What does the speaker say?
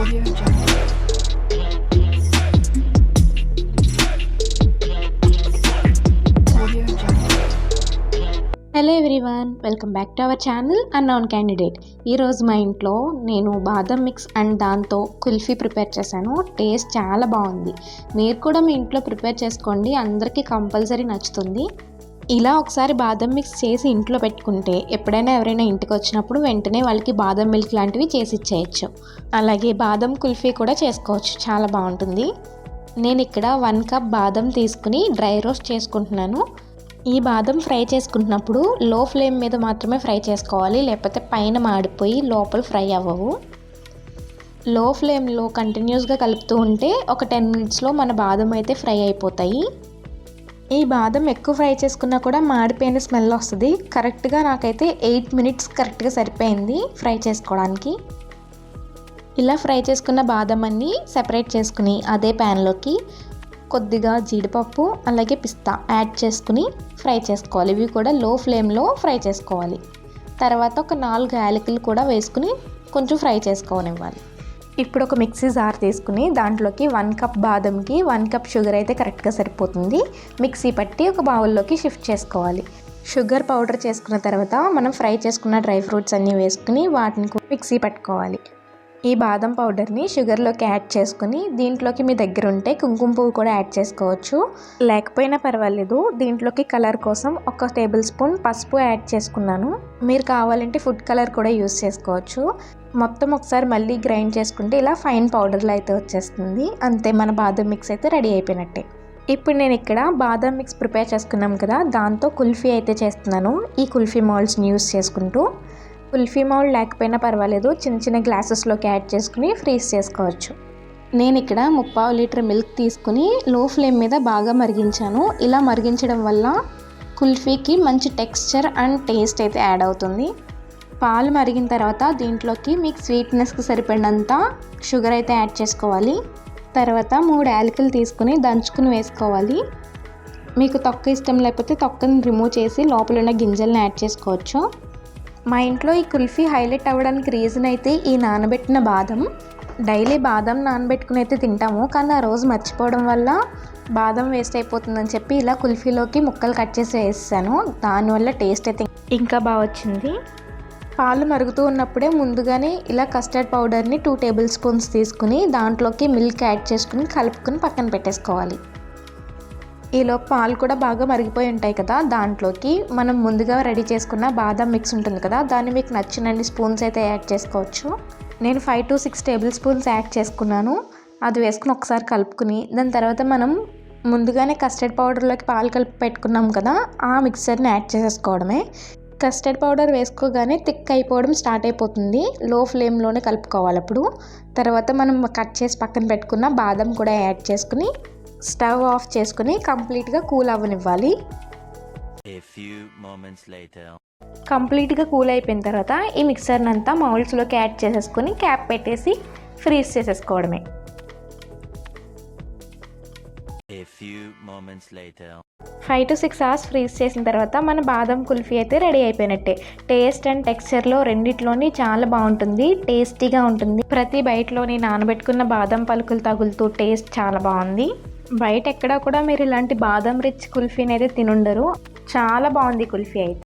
Audio Jungle. Audio Jungle. Hello everyone, welcome back to our channel unknown candidate. ఈరోజు మా ఇంట్లో నేను బాదం మిక్స్ అండ్ దాంతో కుల్ఫీ ప్రిపేర్ చేశాను. టేస్ట్ చాలా బాగుంది. మీరు కూడా మీ ఇంట్లో ప్రిపేర్ చేసుకోండి, అందరికీ కంపల్సరీ నచ్చుతుంది. ఇలా ఒకసారి బాదం మిక్స్ చేసి ఇంట్లో పెట్టుకుంటే ఎప్పుడైనా ఎవరైనా ఇంటికి వచ్చినప్పుడు వెంటనే వాళ్ళకి బాదం మిల్క్ లాంటివి చేసి ఇచ్చేయచ్చు. అలాగే బాదం కుల్ఫీ కూడా చేసుకోవచ్చు, చాలా బాగుంటుంది. నేను ఇక్కడ 1 కప్ బాదం తీసుకుని డ్రై రోస్ట్ చేసుకుంటున్నాను. ఈ బాదం ఫ్రై చేసుకుంటున్నప్పుడు లో ఫ్లేమ్ మీద మాత్రమే ఫ్రై చేసుకోవాలి, లేకపోతే పైన మాడిపోయి లోపల ఫ్రై అవ్వవు. లో ఫ్లేమ్లో కంటిన్యూస్గా కలుపుతూ ఉంటే ఒక 10 మినిట్స్లో మన బాదం అయితే ఫ్రై అయిపోతాయి. ఈ బాదం ఎక్కువ ఫ్రై చేసుకున్నా కూడా మాడిపోయిన స్మెల్ వస్తుంది. కరెక్ట్గా నాకైతే 8 మినిట్స్ కరెక్ట్గా సరిపోయింది ఫ్రై చేసుకోవడానికి. ఇలా ఫ్రై చేసుకున్న బాదం అన్నీ సెపరేట్ చేసుకుని అదే ప్యాన్లోకి కొద్దిగా జీడిపప్పు అలాగే పిస్తా యాడ్ చేసుకుని ఫ్రై చేసుకోవాలి. ఇవి కూడా లో ఫ్లేమ్లో ఫ్రై చేసుకోవాలి. తర్వాత ఒక 4 యాలకులు కూడా వేసుకుని కొంచెం ఫ్రై చేసుకోనివ్వాలి. ఇప్పుడు ఒక మిక్సీ జార్ తీసుకుని దాంట్లోకి 1 కప్ బాదంకి 1 కప్ షుగర్ అయితే కరెక్ట్గా సరిపోతుంది. మిక్సీ పట్టి ఒక బౌల్లోకి షిఫ్ట్ చేసుకోవాలి. షుగర్ పౌడర్ చేసుకున్న తర్వాత మనం ఫ్రై చేసుకున్న డ్రై ఫ్రూట్స్ అన్నీ వేసుకుని వాటిని మిక్సీ పట్టుకోవాలి. ఈ బాదం పౌడర్ని షుగర్లోకి యాడ్ చేసుకుని దీంట్లోకి మీ దగ్గర ఉంటే కుంకుమ పువ్వు కూడా యాడ్ చేసుకోవచ్చు, లేకపోయినా పర్వాలేదు. దీంట్లోకి కలర్ కోసం 1 టేబుల్ స్పూన్ పసుపు యాడ్ చేసుకున్నాను. మీరు కావాలంటే ఫుడ్ కలర్ కూడా యూస్ చేసుకోవచ్చు. మొత్తం ఒకసారి మళ్ళీ గ్రైండ్ చేసుకుంటే ఇలా ఫైన్ పౌడర్లో అయితే వచ్చేస్తుంది. అంతే, మన బాదం మిక్స్ అయితే రెడీ అయిపోయినట్టే. ఇప్పుడు నేను ఇక్కడ బాదం మిక్స్ ప్రిపేర్ చేసుకున్నాం కదా, దాంతో కుల్ఫీ అయితే చేస్తున్నాను. ఈ కుల్ఫీ మౌల్డ్స్ని యూస్ చేసుకుంటూ, కుల్ఫీ మౌల్డ్ లేకపోయినా పర్వాలేదు, చిన్న చిన్న గ్లాసెస్లోకి యాడ్ చేసుకుని ఫ్రీజ్ చేసుకోవచ్చు. నేను ఇక్కడ 3/4 లీటర్ మిల్క్ తీసుకుని లో ఫ్లేమ్ మీద బాగా మరిగించాను. ఇలా మరిగించడం వల్ల కుల్ఫీకి మంచి టెక్స్చర్ అండ్ టేస్ట్ అయితే యాడ్ అవుతుంది. పాలు మరిగిన తర్వాత దీంట్లోకి మీకు స్వీట్నెస్కి సరిపడినంత షుగర్ అయితే యాడ్ చేసుకోవాలి. తర్వాత 3 యాలకులు తీసుకుని దంచుకుని వేసుకోవాలి. మీకు తొక్క ఇష్టం లేకపోతే తొక్కని రిమూవ్ చేసి లోపల ఉన్న గింజల్ని యాడ్ చేసుకోవచ్చు. మా ఇంట్లో ఈ కుల్ఫీ హైలైట్ అవ్వడానికి రీజన్ అయితే ఈ నానబెట్టిన బాదం. డైలీ బాదం నానబెట్టుకుని అయితే తింటాము, కానీ ఆ రోజు మర్చిపోవడం వల్ల బాదం వేస్ట్ అయిపోతుందని చెప్పి ఇలా కుల్ఫీలోకి ముక్కలు కట్ చేసి వేసాను. దానివల్ల టేస్ట్ అయితే ఇంకా బాగా వచ్చింది. పాలు మరుగుతూ ఉన్నప్పుడే ముందుగానే ఇలా కస్టర్డ్ పౌడర్ని 2 టేబుల్ స్పూన్స్ తీసుకుని దాంట్లోకి మిల్క్ యాడ్ చేసుకుని కలుపుకుని పక్కన పెట్టేసుకోవాలి. ఈలోపు పాలు కూడా బాగా మరిగిపోయి ఉంటాయి కదా, దాంట్లోకి మనం ముందుగా రెడీ చేసుకున్న బాదం మిక్స్ ఉంటుంది కదా, దాన్ని మీకు నచ్చినన్ని స్పూన్స్ అయితే యాడ్ చేసుకోవచ్చు. నేను 5 to 6 టేబుల్ స్పూన్స్ యాడ్ చేసుకున్నాను. అది వేసుకుని ఒకసారి కలుపుకుని దాని తర్వాత మనం ముందుగానే కస్టర్డ్ పౌడర్లోకి పాలు కలిపి పెట్టుకున్నాం కదా, ఆ మిక్సర్ని యాడ్ చేసేసుకోవడమే. కస్టర్డ్ పౌడర్ వేసుకోగానే థిక్ అయిపోవడం స్టార్ట్ అయిపోతుంది. లో ఫ్లేమ్లోనే కలుపుకోవాలి. అప్పుడు తర్వాత మనం కట్ చేసి పక్కన పెట్టుకున్న బాదం కూడా యాడ్ చేసుకుని స్టవ్ ఆఫ్ చేసుకుని కంప్లీట్గా కూల్ అవ్వనివ్వాలి. కంప్లీట్గా కూల్ అయిపోయిన తర్వాత ఈ మిక్సర్ని అంతా మౌల్డ్స్లోకి యాడ్ చేసేసుకొని క్యాప్ పెట్టేసి ఫ్రీజ్ చేసేసుకోవడమే. 5 to 6 అవర్స్ ఫ్రీజ్ చేసిన తర్వాత మన బాదం కుల్ఫీ అయితే రెడీ అయిపోయినట్టే. టేస్ట్ అండ్ టెక్స్చర్లో రెండిట్లోని చాలా బాగుంటుంది, టేస్టీగా ఉంటుంది. ప్రతి బయటలోని నానబెట్టుకున్న బాదం పలుకులు తగులుతూ టేస్ట్ చాలా బాగుంది. బయట ఎక్కడా కూడా మీరు ఇలాంటి బాదం రిచ్ కుల్ఫీని అయితే తినుండరు. చాలా బాగుంది కుల్ఫీ అయితే.